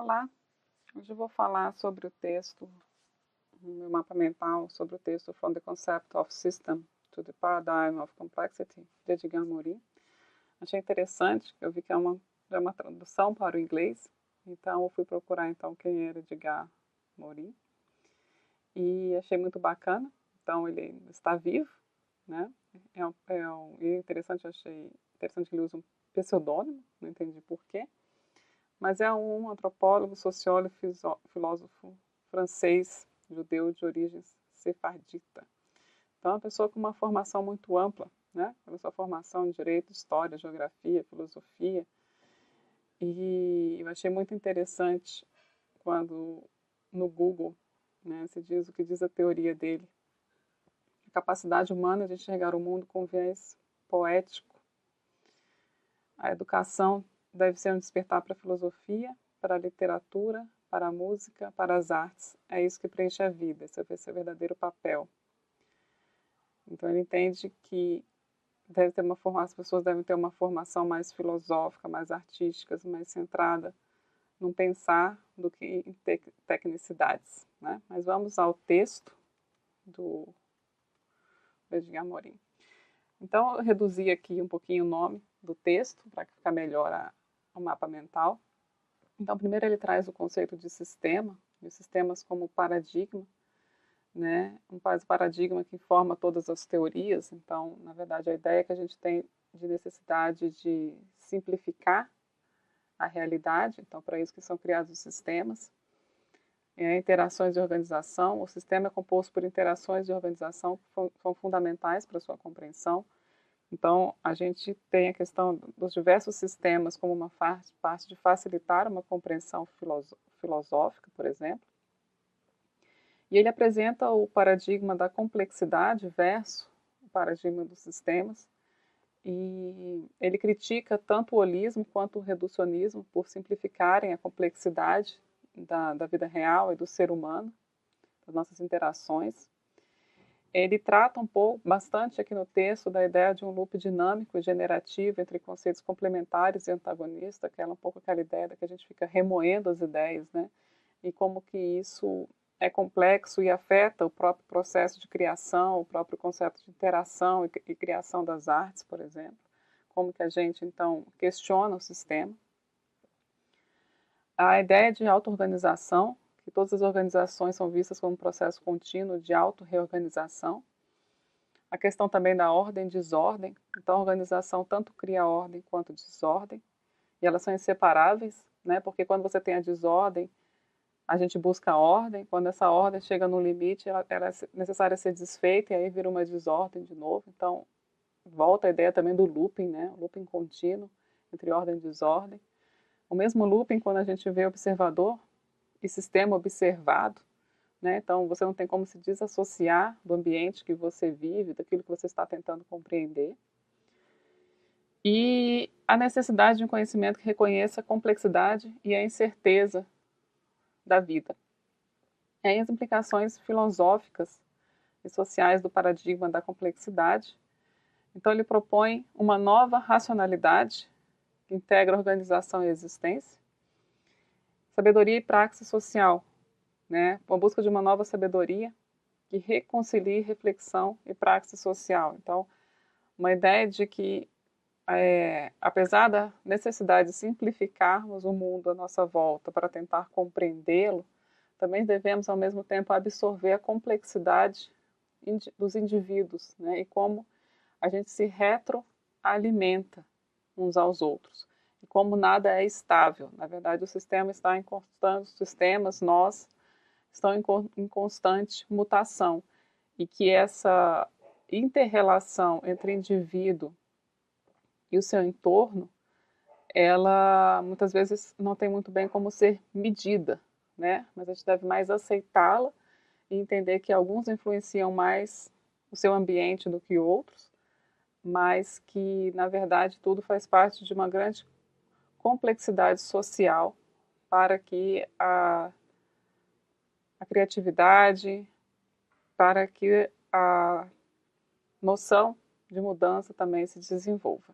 Olá, hoje eu vou falar sobre o texto, no meu mapa mental, sobre o texto From the Concept of System to the Paradigm of Complexity, de Edgar Morin. Achei interessante, eu vi que é uma tradução para o inglês, então eu fui procurar então quem era Edgar Morin e achei muito bacana. Então ele está vivo, né? É interessante, achei interessante que ele usa um pseudônimo, não entendi porquê. Mas é um antropólogo, sociólogo, filósofo francês, judeu de origens sefardita. Então, é uma pessoa com uma formação muito ampla, né? Pela sua formação em direito, história, geografia, filosofia. E eu achei muito interessante quando no Google, né, se diz o que diz a teoria dele. A capacidade humana de enxergar o mundo com viés poético. A educação deve ser um despertar para a filosofia, para a literatura, para a música, para as artes. É isso que preenche a vida, esse é o seu verdadeiro papel. Então ele entende que as pessoas devem ter uma formação mais filosófica, mais artística, mais centrada num pensar do que em tecnicidades, né? Mas vamos ao texto do Edgar Morin. Então eu reduzi aqui um pouquinho o nome do texto para ficar melhor o mapa mental. Então, primeiro ele traz o conceito de sistema, e sistemas como paradigma, né? Um paradigma que forma todas as teorias. Então, na verdade, a ideia que a gente tem de necessidade de simplificar a realidade, então, para isso que são criados os sistemas. Interações de organização, o sistema é composto por interações de organização que são fundamentais para a sua compreensão. Então, a gente tem a questão dos diversos sistemas como uma parte de facilitar uma compreensão filosófica, por exemplo. E ele apresenta o paradigma da complexidade versus o paradigma dos sistemas. E ele critica tanto o holismo quanto o reducionismo por simplificarem a complexidade da vida real e do ser humano, das nossas interações. Ele trata bastante aqui no texto da ideia de um loop dinâmico e generativo entre conceitos complementares e antagonistas, que é um pouco aquela ideia que a gente fica remoendo as ideias, né? E como que isso é complexo e afeta o próprio processo de criação, o próprio conceito de interação e criação das artes, por exemplo. Como que a gente, então, questiona o sistema. A ideia de auto-organização, que todas as organizações são vistas como um processo contínuo de auto-reorganização. A questão também da ordem e desordem. Então, a organização tanto cria ordem quanto desordem. E elas são inseparáveis, né? Porque quando você tem a desordem, a gente busca a ordem. Quando essa ordem chega no limite, ela é necessária ser desfeita e aí vira uma desordem de novo. Então, volta a ideia também do looping, né? O looping contínuo entre ordem e desordem. O mesmo looping quando a gente vê observador e sistema observado. Né? Então, você não tem como se desassociar do ambiente que você vive, daquilo que você está tentando compreender. E a necessidade de um conhecimento que reconheça a complexidade e a incerteza da vida. E aí as implicações filosóficas e sociais do paradigma da complexidade. Então, ele propõe uma nova racionalidade que integra organização e existência, sabedoria e praxe social, né? A busca de uma nova sabedoria que reconcilie reflexão e praxe social. Então, uma ideia de que, apesar da necessidade de simplificarmos o mundo à nossa volta para tentar compreendê-lo, também devemos, ao mesmo tempo, absorver a complexidade dos indivíduos, né? E como a gente se retroalimenta uns aos outros. E como nada é estável. Na verdade, o sistema está em constante, os sistemas, nós, estão em constante mutação e que essa inter-relação entre indivíduo e o seu entorno, ela muitas vezes não tem muito bem como ser medida, né? Mas a gente deve mais aceitá-la e entender que alguns influenciam mais o seu ambiente do que outros, mas que, na verdade, tudo faz parte de uma grande complexidade social para que a criatividade, para que a noção de mudança também se desenvolva.